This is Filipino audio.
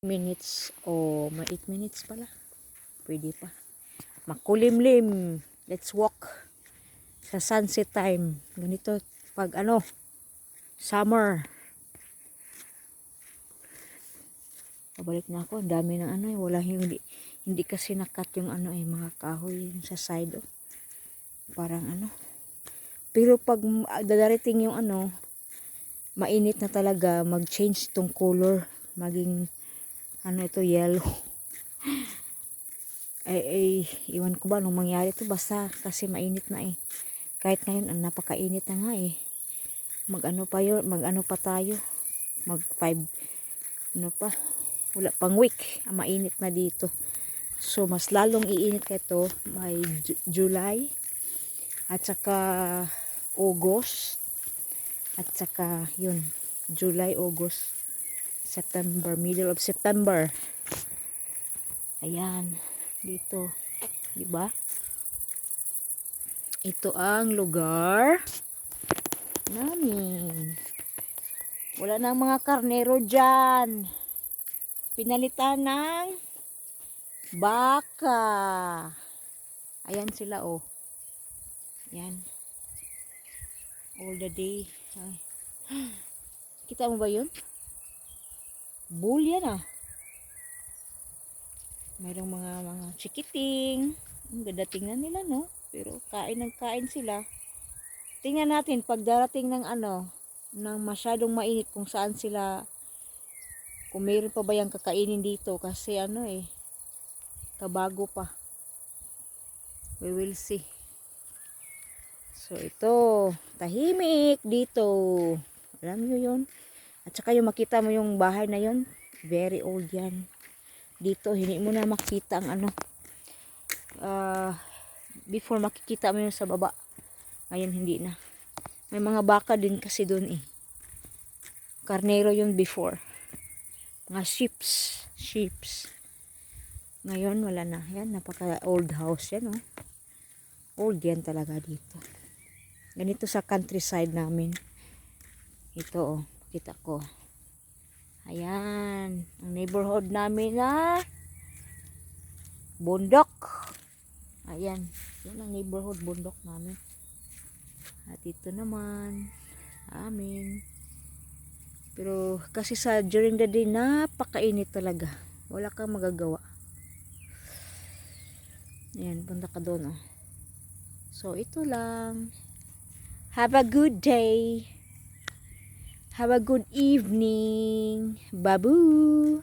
minutes o may 8 minutes pala. Pwede pa. Makulimlim. Let's walk sa sunset time. Ganito pag summer. Pabalik na ako. Ang dami ng wala hindi kasi nakat yung mga kahoy sa side. Parang Pero pag dadarating yung mainit na talaga, mag-change tong color. Maging ito yellow. Iwan ko ba nung mangyari to, basta kasi mainit na kahit ngayon napakainit na nga mag tayo mag 5 pa, wala pang week mainit na dito, so mas lalong iinit ito by July at saka August at saka yun July, August, September, middle of September. Ayan, dito, di ba? Ito ang lugar namin. Wala nang mga karnero dyan. Pinalitan ng baka. Ayan sila Ayan. All the day. Ay. Kita mo ba yun? Bull yan Mayroong mga chikiting. Ang ganda tingnan nila, no? Pero kain sila. Tingnan natin pag darating ng ng masyadong mainit kung saan sila, kung mayroon pa ba yung kakainin dito kasi kabago pa. We will see. So ito, tahimik dito. Alam niyo yun? At saka yung makita mo yung bahay na yun, very old yan. Dito, hindi mo na makita ang before makikita mo yun sa baba. Ngayon hindi na. May mga baka din kasi doon Karnero yun before. Mga sheeps. Ngayon wala na. Yan, napaka old house yan Old yan talaga dito. Ganito sa countryside namin. Ito kita ko. Ayan, ang neighborhood namin na bundok. Ayan, yan ang neighborhood bundok namin. At ito naman amin. Pero kasi during the day napakainit talaga. Wala kang magagawa. Ayan, punta ka doon So ito lang. Have a good day. Have a good evening. Babu.